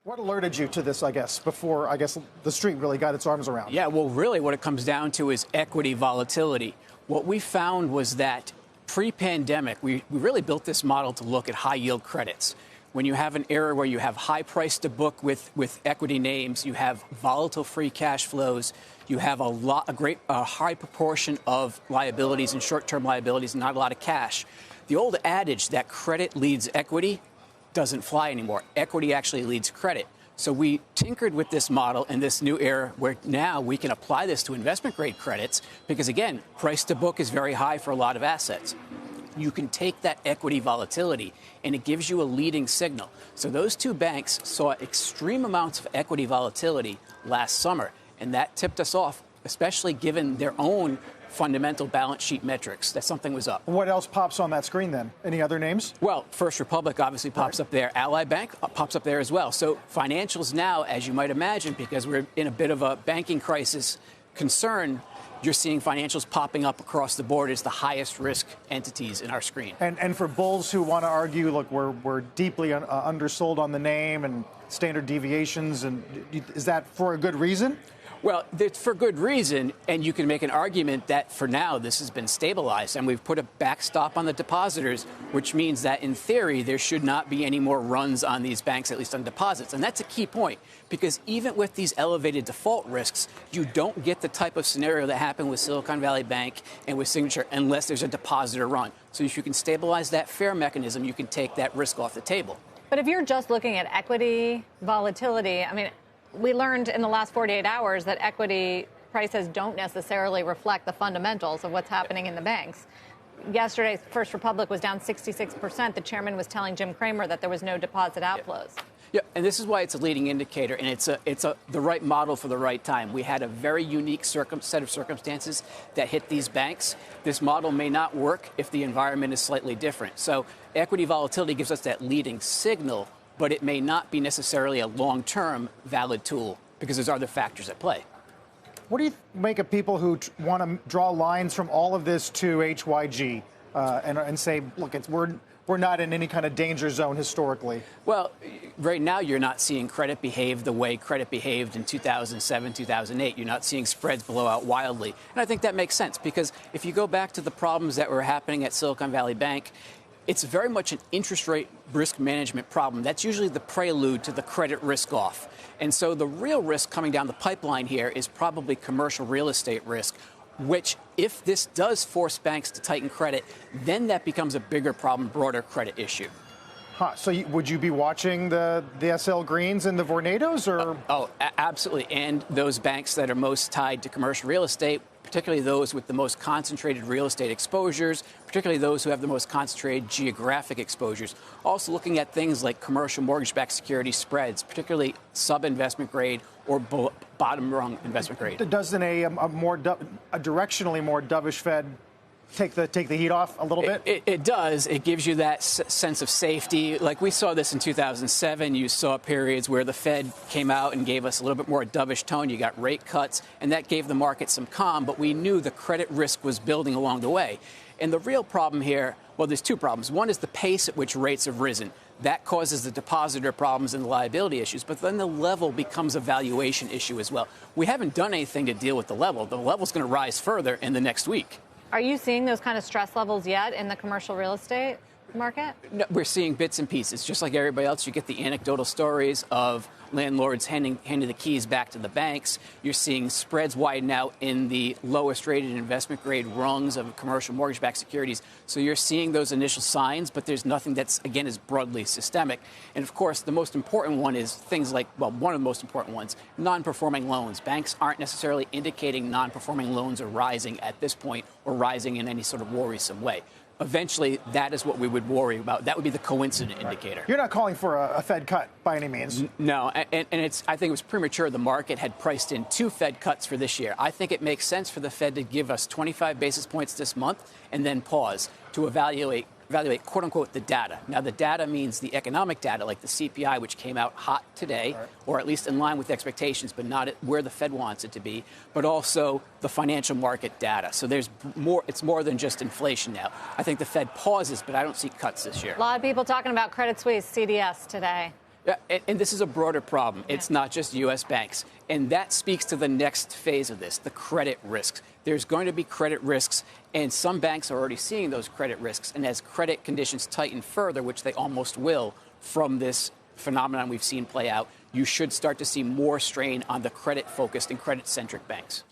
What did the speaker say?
What alerted you to this, I guess, before, the street really got its arms around? Yeah, well, really what it comes down to is equity volatility. What we found was that pre-pandemic, we really built this model to look at high-yield credits. When you have an era where you have high price to book with equity names, you have volatile free cash flows, you have a high proportion of liabilities and short-term liabilities and not a lot of cash. The old adage that credit leads equity doesn't fly anymore. Equity actually leads credit. So we tinkered with this model in this new era where now we can apply this to investment grade credits because, again, price to book is very high for a lot of assets. You can take that equity volatility and it gives you a leading signal. So those two banks saw extreme amounts of equity volatility last summer, and that tipped us off, especially given their own fundamental balance sheet metrics, that something was up. What else pops on that screen then? Any other names? Well, First Republic obviously pops up there. Ally Bank pops up there as well. So financials now, as you might imagine, because we're in a bit of a banking crisis concern, you're seeing financials popping up across the board as the highest risk entities in our screen. And for bulls who want to argue, look, we're deeply undersold on the name and standard deviations, and is that for a good reason? Well, it's for good reason, and you can make an argument that for now this has been stabilized, and we've put a backstop on the depositors, which means that in theory there should not be any more runs on these banks, at least on deposits. And that's a key point, because even with these elevated default risks, you don't get the type of scenario that happened with Silicon Valley Bank and with Signature unless there's a depositor run. So if you can stabilize that fair mechanism, you can take that risk off the table. But if you're just looking at equity volatility, I mean, we learned in the last 48 hours that equity prices don't necessarily reflect the fundamentals of what's happening in the banks. Yesterday, First Republic was down 66%. The chairman was telling Jim Cramer that there was no deposit outflows. Yeah, and this is why it's a leading indicator, and it's the right model for the right time. We had a very unique set of circumstances that hit these banks. This model may not work if the environment is slightly different. So equity volatility gives us that leading signal, but it may not be necessarily a long-term valid tool because there's other factors at play. What do you make of people who want to draw lines from all of this to HYG and say, look, we're not in any kind of danger zone historically? Well, right now you're not seeing credit behave the way credit behaved in 2007, 2008. You're not seeing spreads blow out wildly. And I think that makes sense because if you go back to the problems that were happening at Silicon Valley Bank, it's very much an interest rate risk management problem. That's usually the prelude to the credit risk off. And so the real risk coming down the pipeline here is probably commercial real estate risk, which if this does force banks to tighten credit, then that becomes a bigger problem, broader credit issue. So would you be watching the SL Greens and the Vornados? Or? Absolutely. And those banks that are most tied to commercial real estate, particularly those with the most concentrated real estate exposures, particularly those who have the most concentrated geographic exposures. Also looking at things like commercial mortgage-backed security spreads, particularly sub-investment grade or bottom-rung investment grade. Doesn't a directionally more dovish Fed take the heat off a little bit? It does. It gives you that sense of safety. Like we saw this in 2007. You saw periods where the Fed came out and gave us a little bit more dovish tone. You got rate cuts, and that gave the market some calm. But we knew the credit risk was building along the way. And the real problem here, well, there's two problems. One is the pace at which rates have risen. That causes the depositor problems and the liability issues. But then the level becomes a valuation issue as well. We haven't done anything to deal with the level. The level's going to rise further in the next week. Are you seeing those kind of stress levels yet in the commercial real estate market? No, we're seeing bits and pieces. Just like everybody else, you get the anecdotal stories of landlords handing the keys back to the banks. You're seeing spreads widen out in the lowest rated investment grade rungs of commercial mortgage-backed securities. So you're seeing those initial signs, but there's nothing that's, again, is broadly systemic. And of course, the most important one is things like, well, one of the most important ones, non-performing loans. Banks aren't necessarily indicating non-performing loans are rising at this point or rising in any sort of worrisome way. Eventually, that is what we would worry about. That would be the coincident indicator. You're not calling for a Fed cut by any means. No, and I think it was premature. The market had priced in 2 Fed cuts for this year. I think it makes sense for the Fed to give us 25 basis points this month and then pause to evaluate, quote unquote, the data. Now, the data means the economic data, like the CPI, which came out hot today, right, or at least in line with expectations, but not at where the Fed wants it to be, but also the financial market data. So there's more. It's more than just inflation now. I think the Fed pauses, but I don't see cuts this year. A lot of people talking about Credit Suisse CDS today. Yeah, and this is a broader problem. It's not just U.S. banks. And that speaks to the next phase of this, the credit risks. There's going to be credit risks, and some banks are already seeing those credit risks. And as credit conditions tighten further, which they almost will from this phenomenon we've seen play out, you should start to see more strain on the credit-focused and credit-centric banks.